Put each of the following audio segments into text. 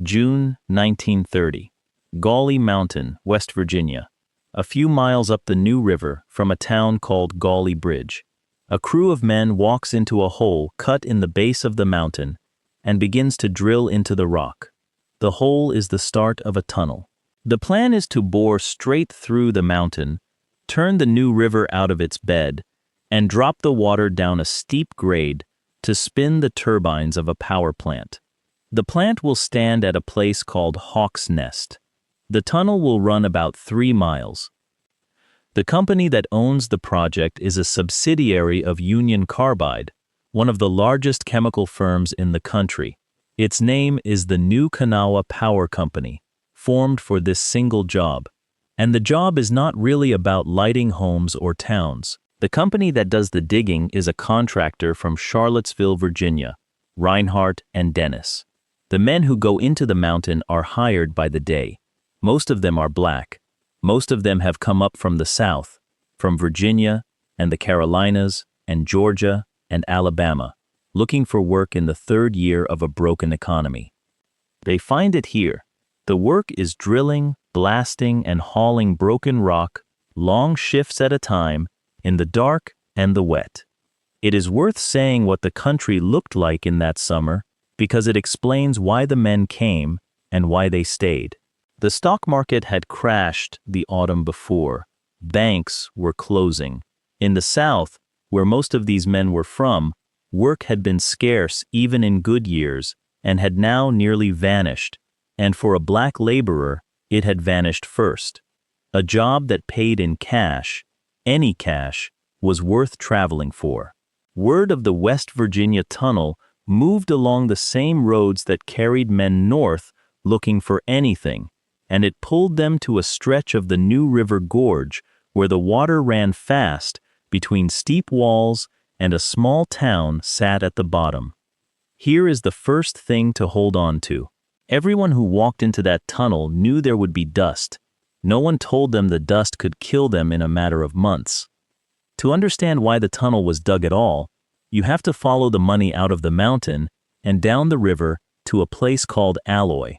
June 1930. Gauley Mountain, West Virginia. A few miles up the New River from a town called Gauley Bridge, a crew of men walks into a hole cut in the base of the mountain and begins to drill into the rock. The hole is the start of a tunnel. The plan is to bore straight through the mountain, turn the New River out of its bed, and drop the water down a steep grade to spin the turbines of a power plant. The plant will stand at a place called Hawk's Nest. The tunnel will run about 3 miles. The company that owns the project is a subsidiary of Union Carbide, one of the largest chemical firms in the country. Its name is the New Kanawha Power Company, formed for this single job. And the job is not really about lighting homes or towns. The company that does the digging is a contractor from Charlottesville, Virginia, Reinhardt and Dennis. The men who go into the mountain are hired by the day. Most of them are black. Most of them have come up from the South, from Virginia and the Carolinas and Georgia and Alabama, looking for work in the 3rd year of a broken economy. They find it here. The work is drilling, blasting, and hauling broken rock, long shifts at a time, in the dark and the wet. It is worth saying what the country looked like in that summer, because it explains why the men came and why they stayed. The stock market had crashed the autumn before. Banks were closing. In the South, where most of these men were from, work had been scarce even in good years and had now nearly vanished, and for a black laborer, it had vanished first. A job that paid in cash, any cash, was worth traveling for. Word of the West Virginia tunnel moved along the same roads that carried men north looking for anything, and it pulled them to a stretch of the New River Gorge where the water ran fast between steep walls and a small town sat at the bottom. Here is the first thing to hold on to. Everyone who walked into that tunnel knew there would be dust. No one told them the dust could kill them in a matter of months. To understand why the tunnel was dug at all, you have to follow the money out of the mountain and down the river to a place called Alloy.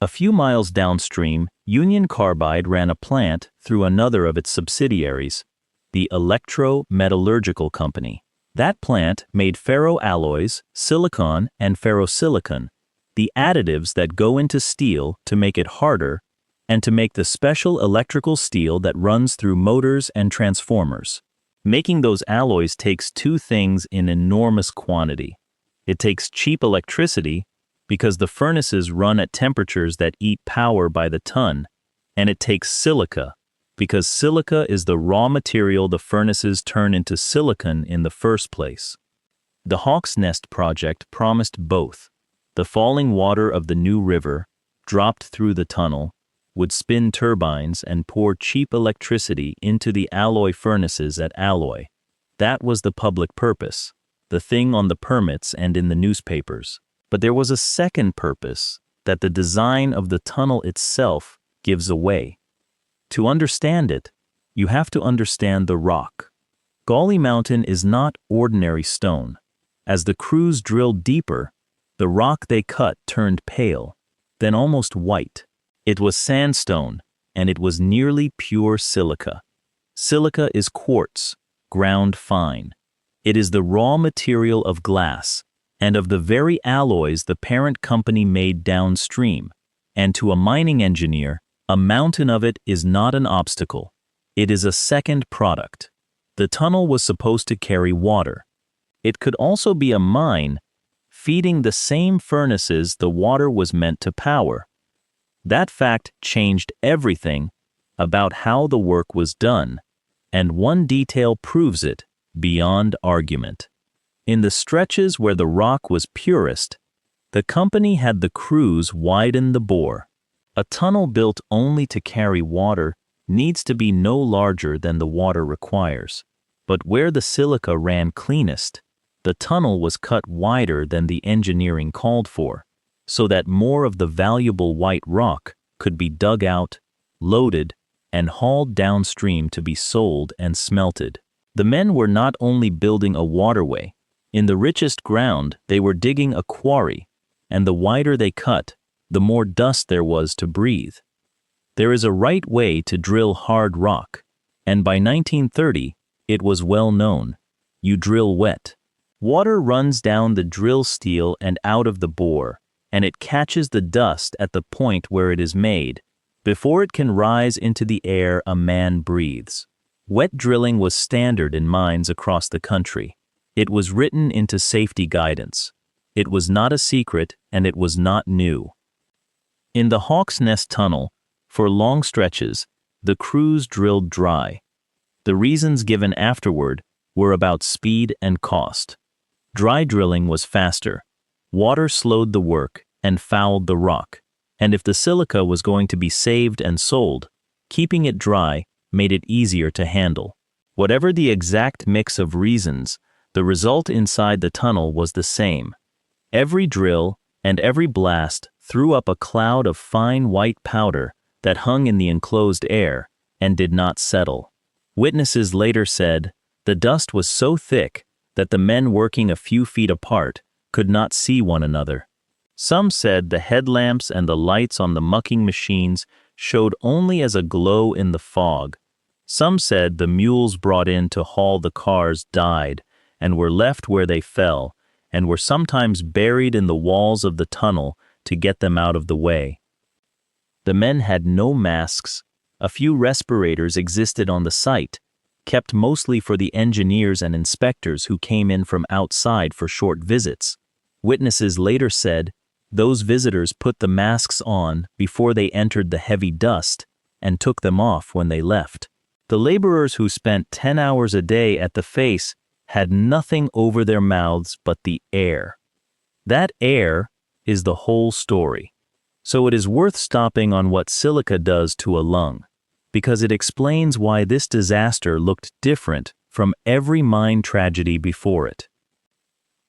A few miles downstream, Union Carbide ran a plant through another of its subsidiaries, the Electro-Metallurgical Company. That plant made ferroalloys, silicon, and ferrosilicon, the additives that go into steel to make it harder and to make the special electrical steel that runs through motors and transformers. Making those alloys takes 2 things in enormous quantity. It takes cheap electricity, because the furnaces run at temperatures that eat power by the ton, and it takes silica, because silica is the raw material the furnaces turn into silicon in the first place. The Hawk's Nest project promised both. The falling water of the New River, dropped through the tunnel, would spin turbines and pour cheap electricity into the alloy furnaces at Alloy. That was the public purpose, the thing on the permits and in the newspapers. But there was a second purpose that the design of the tunnel itself gives away. To understand it, you have to understand the rock. Gauley Mountain is not ordinary stone. As the crews drilled deeper, the rock they cut turned pale, then almost white. It was sandstone, and it was nearly pure silica. Silica is quartz, ground fine. It is the raw material of glass, and of the very alloys the parent company made downstream, and to a mining engineer, a mountain of it is not an obstacle. It is a second product. The tunnel was supposed to carry water. It could also be a mine, feeding the same furnaces the water was meant to power. That fact changed everything about how the work was done, and one detail proves it beyond argument. In the stretches where the rock was purest, the company had the crews widen the bore. A tunnel built only to carry water needs to be no larger than the water requires. But where the silica ran cleanest, the tunnel was cut wider than the engineering called for, so that more of the valuable white rock could be dug out, loaded, and hauled downstream to be sold and smelted. The men were not only building a waterway. In the richest ground, they were digging a quarry, and the wider they cut, the more dust there was to breathe. There is a right way to drill hard rock, and by 1930, it was well known. You drill wet. Water runs down the drill steel and out of the bore, and it catches the dust at the point where it is made. Before it can rise into the air, a man breathes. Wet drilling was standard in mines across the country. It was written into safety guidance. It was not a secret, and it was not new. In the Hawk's Nest Tunnel, for long stretches, the crews drilled dry. The reasons given afterward were about speed and cost. Dry drilling was faster. Water slowed the work and fouled the rock. And if the silica was going to be saved and sold, keeping it dry made it easier to handle. Whatever the exact mix of reasons, the result inside the tunnel was the same. Every drill and every blast threw up a cloud of fine white powder that hung in the enclosed air and did not settle. Witnesses later said the dust was so thick that the men working a few feet apart could not see one another. Some said the headlamps and the lights on the mucking machines showed only as a glow in the fog. Some said the mules brought in to haul the cars died and were left where they fell, and were sometimes buried in the walls of the tunnel to get them out of the way. The men had no masks. A few respirators existed on the site, kept mostly for the engineers and inspectors who came in from outside for short visits. Witnesses later said those visitors put the masks on before they entered the heavy dust and took them off when they left. The laborers who spent 10 hours a day at the face had nothing over their mouths but the air. That air is the whole story. So it is worth stopping on what silica does to a lung, because it explains why this disaster looked different from every mine tragedy before it.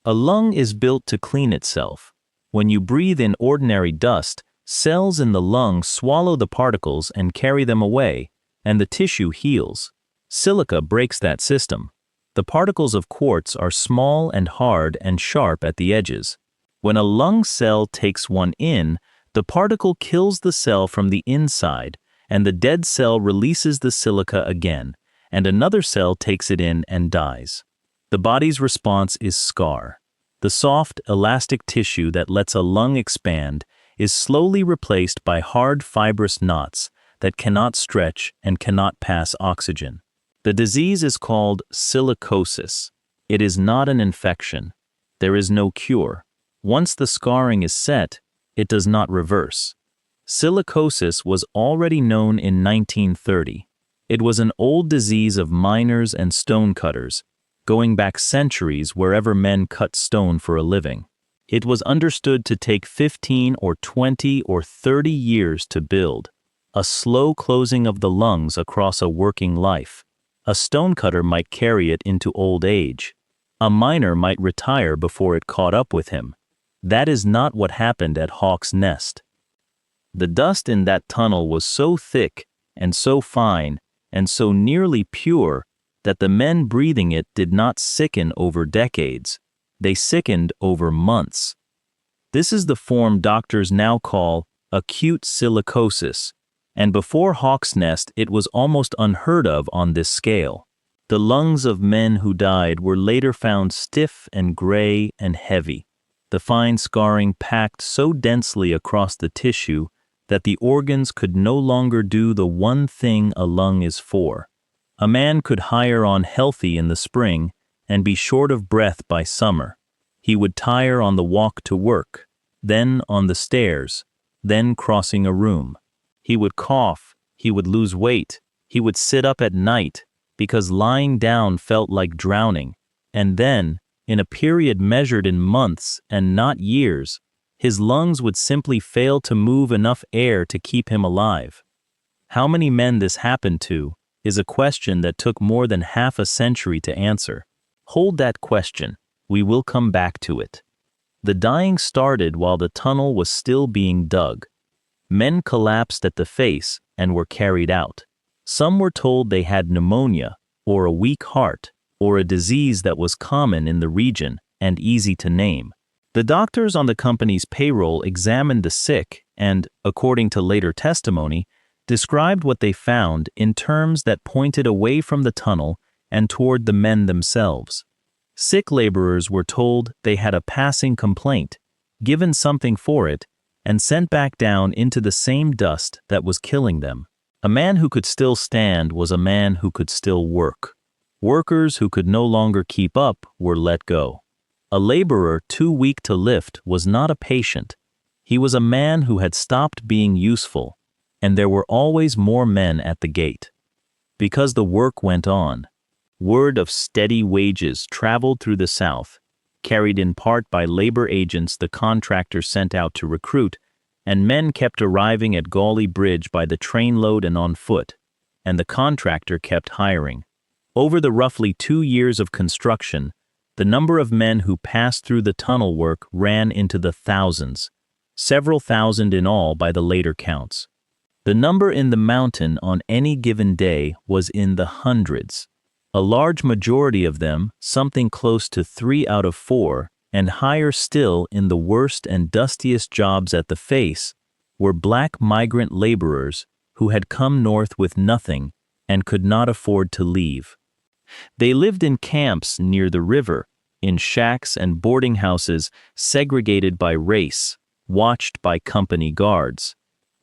A lung is built to clean itself. When you breathe in ordinary dust, cells in the lung swallow the particles and carry them away, and the tissue heals. Silica breaks that system. The particles of quartz are small and hard and sharp at the edges. When a lung cell takes one in, the particle kills the cell from the inside, and the dead cell releases the silica again, and another cell takes it in and dies. The body's response is scar. The soft, elastic tissue that lets a lung expand is slowly replaced by hard fibrous knots that cannot stretch and cannot pass oxygen. The disease is called silicosis. It is not an infection. There is no cure. Once the scarring is set, it does not reverse. Silicosis was already known in 1930. It was an old disease of miners and stonecutters, going back centuries wherever men cut stone for a living. It was understood to take 15 or 20 or 30 years to build, a slow closing of the lungs across a working life. A stonecutter might carry it into old age. A miner might retire before it caught up with him. That is not what happened at Hawk's Nest. The dust in that tunnel was so thick and so fine and so nearly pure that the men breathing it did not sicken over decades. They sickened over months. This is the form doctors now call acute silicosis, and before Hawk's Nest it was almost unheard of on this scale. The lungs of men who died were later found stiff and gray and heavy, the fine scarring packed so densely across the tissue that the organs could no longer do the one thing a lung is for. A man could hire on healthy in the spring and be short of breath by summer. He would tire on the walk to work, then on the stairs, then crossing a room. He would cough, he would lose weight, he would sit up at night because lying down felt like drowning, and then, in a period measured in months and not years, his lungs would simply fail to move enough air to keep him alive. How many men this happened to is a question that took more than half a century to answer. Hold that question. We will come back to it. The dying started while the tunnel was still being dug. Men collapsed at the face and were carried out. Some were told they had pneumonia, or a weak heart, or a disease that was common in the region and easy to name. The doctors on the company's payroll examined the sick and, according to later testimony, described what they found in terms that pointed away from the tunnel and toward the men themselves. Sick laborers were told they had a passing complaint, given something for it, and sent back down into the same dust that was killing them. A man who could still stand was a man who could still work. Workers who could no longer keep up were let go. A laborer too weak to lift was not a patient. He was a man who had stopped being useful, and there were always more men at the gate. Because the work went on, word of steady wages traveled through the South, carried in part by labor agents the contractor sent out to recruit, and men kept arriving at Gauley Bridge by the trainload and on foot, and the contractor kept hiring. Over the roughly 2 years of construction, the number of men who passed through the tunnel work ran into the thousands, several thousand in all by the later counts. The number in the mountain on any given day was in the hundreds. A large majority of them, something close to 3 out of 4, and higher still in the worst and dustiest jobs at the face, were black migrant laborers who had come north with nothing and could not afford to leave. They lived in camps near the river, in shacks and boarding houses segregated by race, watched by company guards.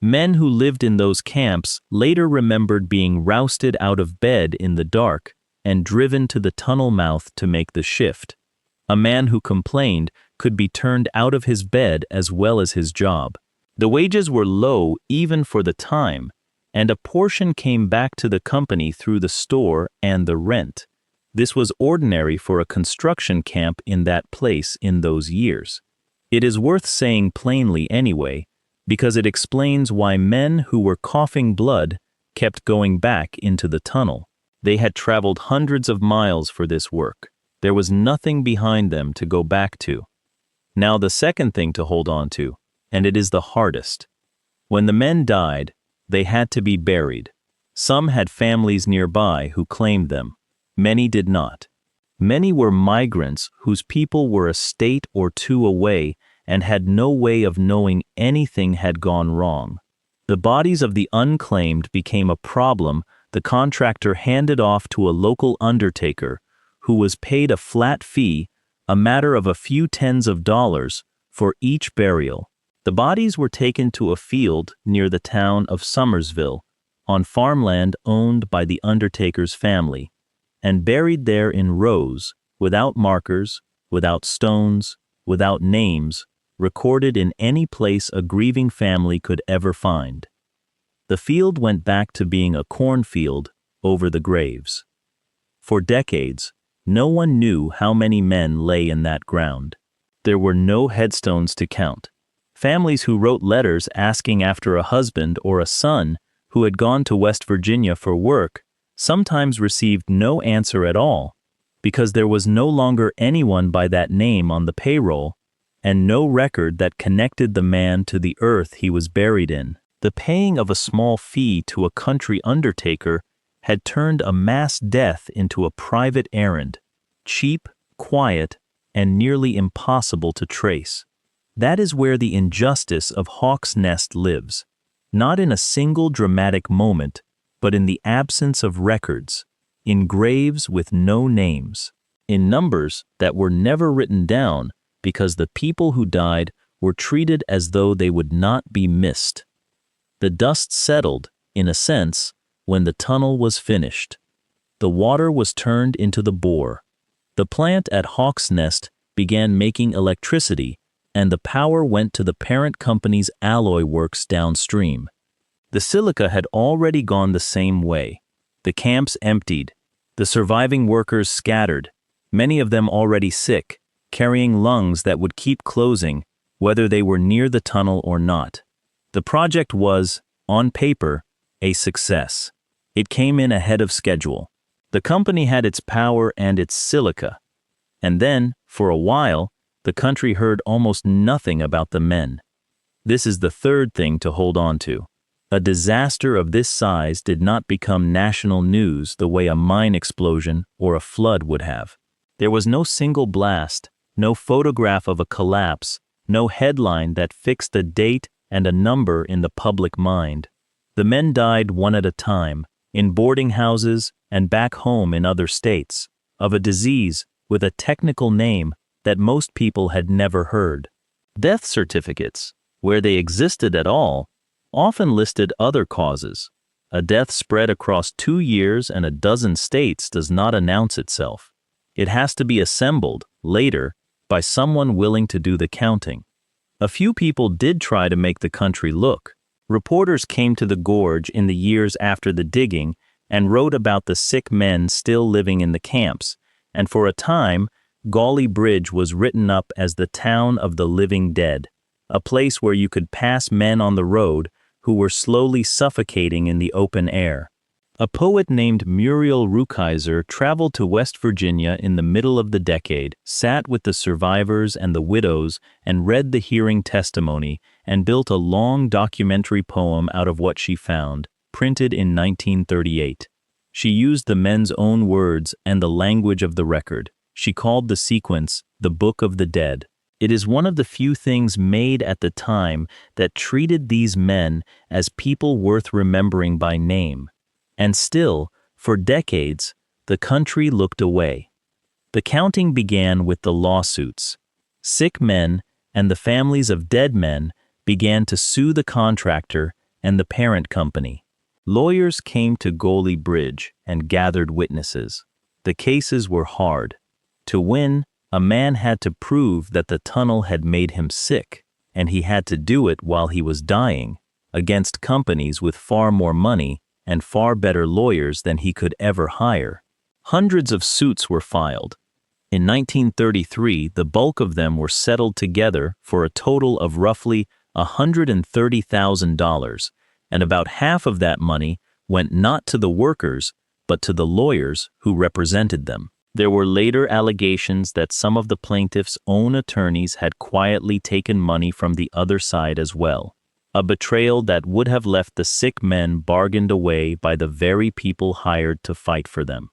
Men who lived in those camps later remembered being rousted out of bed in the dark and driven to the tunnel mouth to make the shift. A man who complained could be turned out of his bed as well as his job. The wages were low even for the time, and a portion came back to the company through the store and the rent. This was ordinary for a construction camp in that place in those years. It is worth saying plainly anyway, because it explains why men who were coughing blood kept going back into the tunnel. They had traveled hundreds of miles for this work. There was nothing behind them to go back to. Now the second thing to hold on to, and it is the hardest. When the men died, they had to be buried. Some had families nearby who claimed them. Many did not. Many were migrants whose people were a state or two away and had no way of knowing anything had gone wrong. The bodies of the unclaimed became a problem the contractor handed off to a local undertaker who was paid a flat fee, a matter of a few tens of dollars, for each burial. The bodies were taken to a field near the town of Somersville, on farmland owned by the undertaker's family, and buried there in rows, without markers, without stones, without names, recorded in any place a grieving family could ever find. The field went back to being a cornfield over the graves. For decades, no one knew how many men lay in that ground. There were no headstones to count. Families who wrote letters asking after a husband or a son who had gone to West Virginia for work sometimes received no answer at all, because there was no longer anyone by that name on the payroll, and no record that connected the man to the earth he was buried in. The paying of a small fee to a country undertaker had turned a mass death into a private errand, cheap, quiet, and nearly impossible to trace. That is where the injustice of Hawk's Nest lives, not in a single dramatic moment, but in the absence of records, in graves with no names, in numbers that were never written down because the people who died were treated as though they would not be missed. The dust settled, in a sense, when the tunnel was finished. The water was turned into the bore. The plant at Hawk's Nest began making electricity, and the power went to the parent company's alloy works downstream. The silica had already gone the same way. The camps emptied. The surviving workers scattered, many of them already sick, carrying lungs that would keep closing, whether they were near the tunnel or not. The project was, on paper, a success. It came in ahead of schedule. The company had its power and its silica. And then, for a while, the country heard almost nothing about the men. This is the third thing to hold on to. A disaster of this size did not become national news the way a mine explosion or a flood would have. There was no single blast, no photograph of a collapse, no headline that fixed a date and a number in the public mind. The men died one at a time, in boarding houses and back home in other states, of a disease with a technical name that most people had never heard. Death certificates, where they existed at all, often listed other causes. A death spread across 2 years and a dozen states does not announce itself. It has to be assembled, later, by someone willing to do the counting. A few people did try to make the country look. Reporters came to the gorge in the years after the digging and wrote about the sick men still living in the camps, and for a time, Gauley Bridge was written up as the town of the living dead, a place where you could pass men on the road who were slowly suffocating in the open air. A poet named Muriel Rukeyser traveled to West Virginia in the middle of the decade, sat with the survivors and the widows, and read the hearing testimony, and built a long documentary poem out of what she found, printed in 1938. She used the men's own words and the language of the record. She called the sequence the Book of the Dead. It is one of the few things made at the time that treated these men as people worth remembering by name. And still, for decades, the country looked away. The counting began with the lawsuits. Sick men and the families of dead men began to sue the contractor and the parent company. Lawyers came to Gauley Bridge and gathered witnesses. The cases were hard. To win, a man had to prove that the tunnel had made him sick, and he had to do it while he was dying, against companies with far more money and far better lawyers than he could ever hire. Hundreds of suits were filed. In 1933, the bulk of them were settled together for a total of roughly $130,000, and about half of that money went not to the workers, but to the lawyers who represented them. There were later allegations that some of the plaintiffs' own attorneys had quietly taken money from the other side as well, a betrayal that would have left the sick men bargained away by the very people hired to fight for them.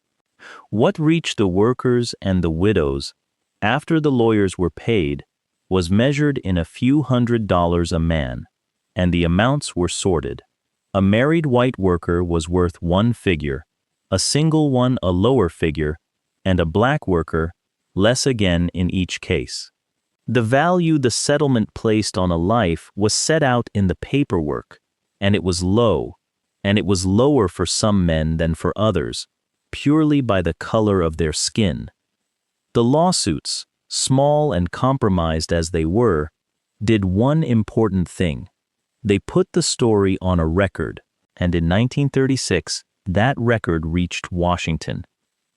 What reached the workers and the widows, after the lawyers were paid, was measured in a few $100s a man, and the amounts were sorted. A married white worker was worth one figure, a single one a lower figure, and a black worker less again in each case. The value the settlement placed on a life was set out in the paperwork, and it was low, and it was lower for some men than for others, purely by the color of their skin. The lawsuits, small and compromised as they were, did one important thing. They put the story on a record, and in 1936, that record reached Washington.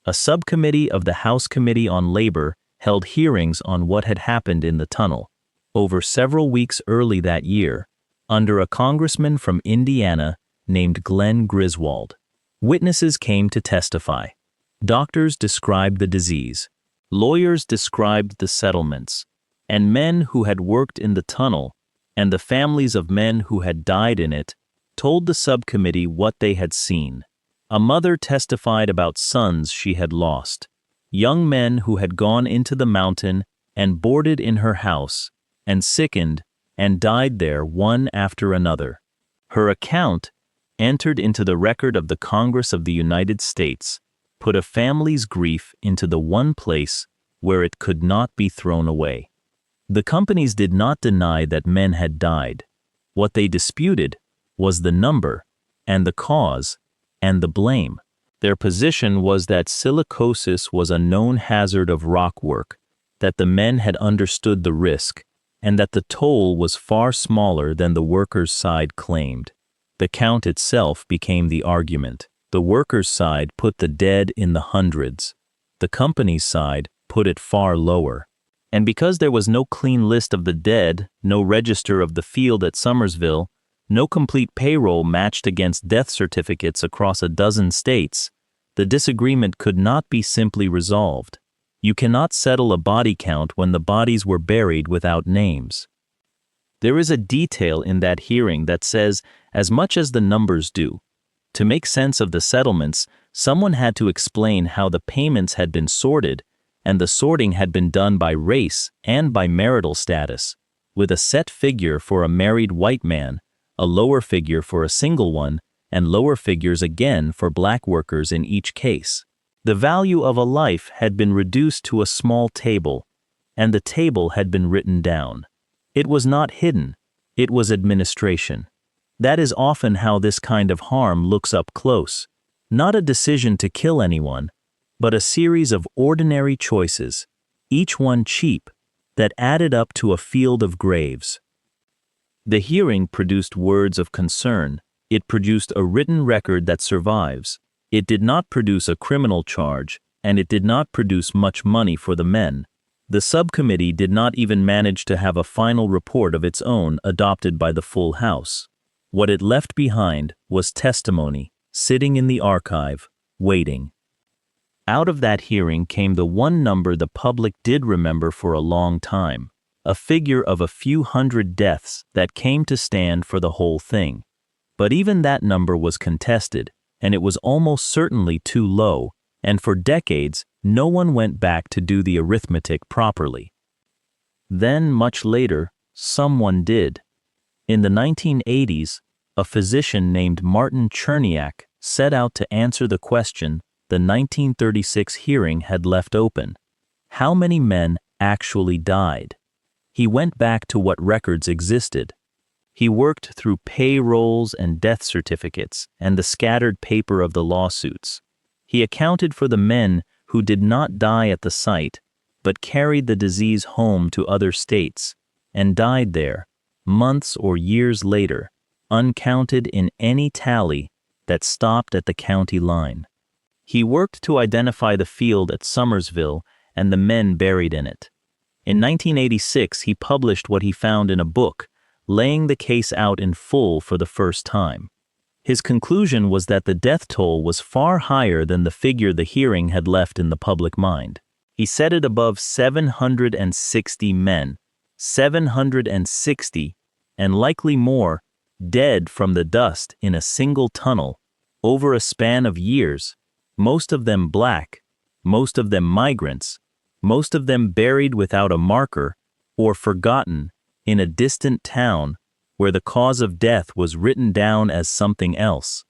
A subcommittee of the House Committee on Labor held hearings on what had happened in the tunnel. Over several weeks early that year, under a congressman from Indiana named Glenn Griswold, witnesses came to testify. Doctors described the disease, lawyers described the settlements, and men who had worked in the tunnel and the families of men who had died in it told the subcommittee what they had seen. A mother testified about sons she had lost, young men who had gone into the mountain and boarded in her house, and sickened and died there one after another. Her account, entered into the record of the Congress of the United States, put a family's grief into the one place where it could not be thrown away. The companies did not deny that men had died. What they disputed was the number and the cause and the blame. Their position was that silicosis was a known hazard of rock work, that the men had understood the risk, and that the toll was far smaller than the workers' side claimed. The count itself became the argument. The workers' side put the dead in the hundreds. The company's side put it far lower. And because there was no clean list of the dead, no register of the field at Summersville, no complete payroll matched against death certificates across a dozen states, the disagreement could not be simply resolved. You cannot settle a body count when the bodies were buried without names. There is a detail in that hearing that says as much as the numbers do. To make sense of the settlements, someone had to explain how the payments had been sorted and the sorting had been done by race and by marital status, with a set figure for a married white man, a lower figure for a single one, and lower figures again for black workers in each case. The value of a life had been reduced to a small table, and the table had been written down. It was not hidden, it was administration. That is often how this kind of harm looks up close. Not a decision to kill anyone, but a series of ordinary choices, each one cheap, that added up to a field of graves. The hearing produced words of concern. It produced a written record that survives. It did not produce a criminal charge, and it did not produce much money for the men. The subcommittee did not even manage to have a final report of its own adopted by the full House. What it left behind was testimony, sitting in the archive, waiting. Out of that hearing came the one number the public did remember for a long time, a figure of a few hundred deaths that came to stand for the whole thing. But even that number was contested, and it was almost certainly too low, and for decades no one went back to do the arithmetic properly. Then, much later, someone did. In the 1980s, a physician named Martin Cherniak set out to answer the question the 1936 hearing had left open. How many men actually died? He went back to what records existed. He worked through payrolls and death certificates and the scattered paper of the lawsuits. He accounted for the men who did not die at the site, but carried the disease home to other states, and died there, months or years later, uncounted in any tally that stopped at the county line. He worked to identify the field at Summersville and the men buried in it. In 1986, he published what he found in a book, laying the case out in full for the first time. His conclusion was that the death toll was far higher than the figure the hearing had left in the public mind. He set it above 760 men, 760, and likely more, dead from the dust in a single tunnel, over a span of years, most of them black, most of them migrants, most of them buried without a marker, or forgotten, in a distant town where the cause of death was written down as something else.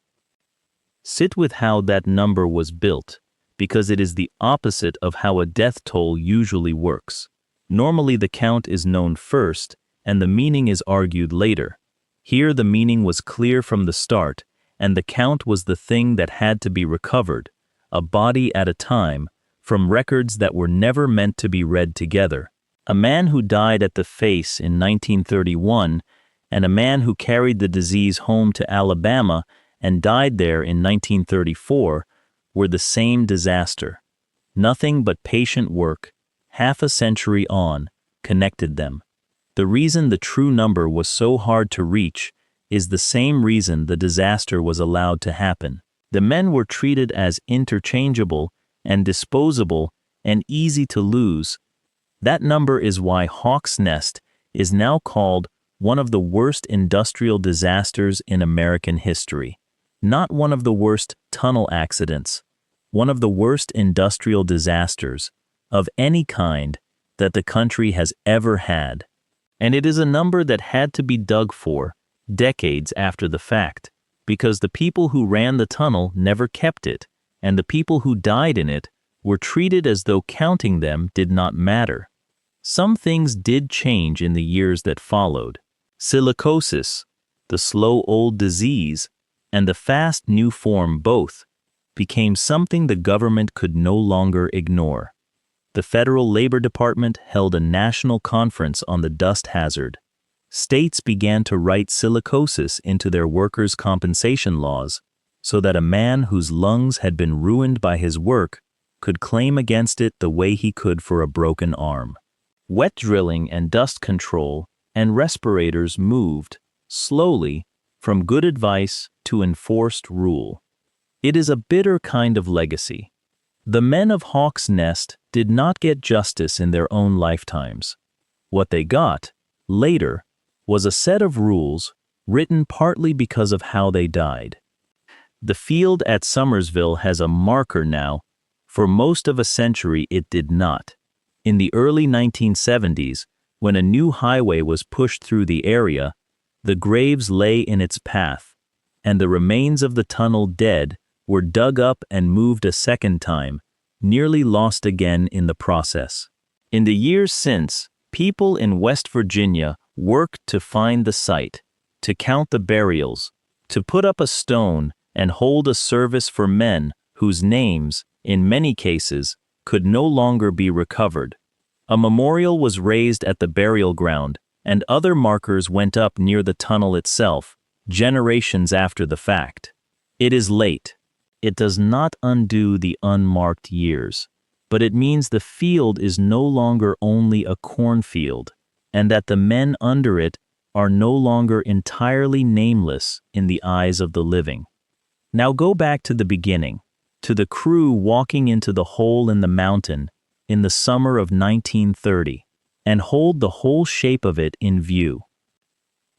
Sit with how that number was built, because it is the opposite of how a death toll usually works. Normally the count is known first, and the meaning is argued later. Here the meaning was clear from the start, and the count was the thing that had to be recovered, a body at a time, from records that were never meant to be read together. A man who died at the Face in 1931 and a man who carried the disease home to Alabama and died there in 1934 were the same disaster. Nothing but patient work, half a century on, connected them. The reason the true number was so hard to reach is the same reason the disaster was allowed to happen. The men were treated as interchangeable and disposable and easy to lose. That number is why Hawk's Nest is now called one of the worst industrial disasters in American history. Not one of the worst tunnel accidents, one of the worst industrial disasters of any kind that the country has ever had. And it is a number that had to be dug for decades after the fact, because the people who ran the tunnel never kept it, and the people who died in it were treated as though counting them did not matter. Some things did change in the years that followed. Silicosis, the slow old disease, and the fast new form both, became something the government could no longer ignore. The Federal Labor Department held a national conference on the dust hazard. States began to write silicosis into their workers' compensation laws so that a man whose lungs had been ruined by his work could claim against it the way he could for a broken arm. Wet drilling and dust control and respirators moved, slowly, from good advice to enforced rule. It is a bitter kind of legacy. The men of Hawk's Nest did not get justice in their own lifetimes. What they got, later, was a set of rules written partly because of how they died. The field at Summersville has a marker now For most of a century it did not. In the early 1970s, when a new highway was pushed through the area, the graves lay in its path, and the remains of the tunnel dead were dug up and moved a second time, nearly lost again in the process. In the years since, people in West Virginia worked to find the site, to count the burials, to put up a stone and hold a service for men whose names, in many cases, could no longer be recovered. A memorial was raised at the burial ground, and other markers went up near the tunnel itself, generations after the fact. It is late. It does not undo the unmarked years, but it means the field is no longer only a cornfield, and that the men under it are no longer entirely nameless in the eyes of the living. Now go back to the beginning, to the crew walking into the hole in the mountain in the summer of 1930, and hold the whole shape of it in view.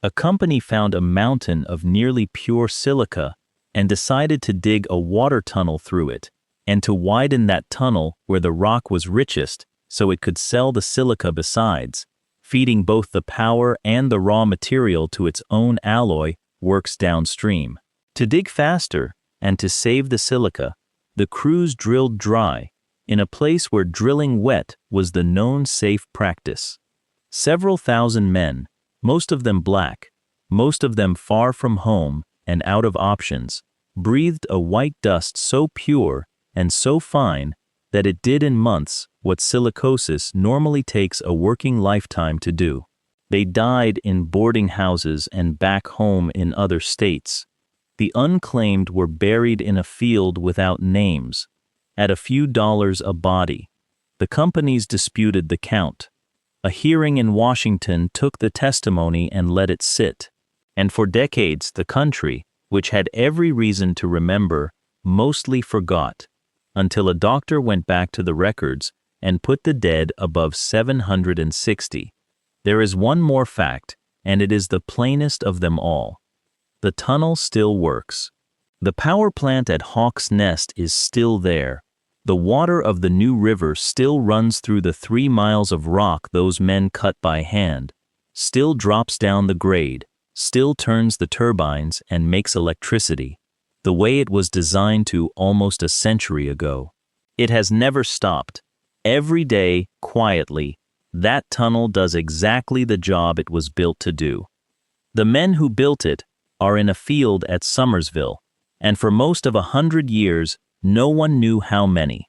A company found a mountain of nearly pure silica and decided to dig a water tunnel through it, and to widen that tunnel where the rock was richest so it could sell the silica besides, feeding both the power and the raw material to its own alloy works downstream. To dig faster and to save the silica, the crews drilled dry, in a place where drilling wet was the known safe practice. Several thousand men, most of them black, most of them far from home and out of options, breathed a white dust so pure and so fine that it did in months what silicosis normally takes a working lifetime to do. They died in boarding houses and back home in other states. The unclaimed were buried in a field without names, at a few dollars a body. The companies disputed the count. A hearing in Washington took the testimony and let it sit. And for decades, the country, which had every reason to remember, mostly forgot, until a doctor went back to the records and put the dead above 760. There is one more fact, and it is the plainest of them all. The tunnel still works. The power plant at Hawk's Nest is still there. The water of the new river still runs through the 3 miles of rock those men cut by hand, still drops down the grade, still turns the turbines and makes electricity, the way it was designed to almost a century ago. It has never stopped. Every day, quietly, that tunnel does exactly the job it was built to do. The men who built it are in a field at Summersville, and for most of 100 years, no one knew how many.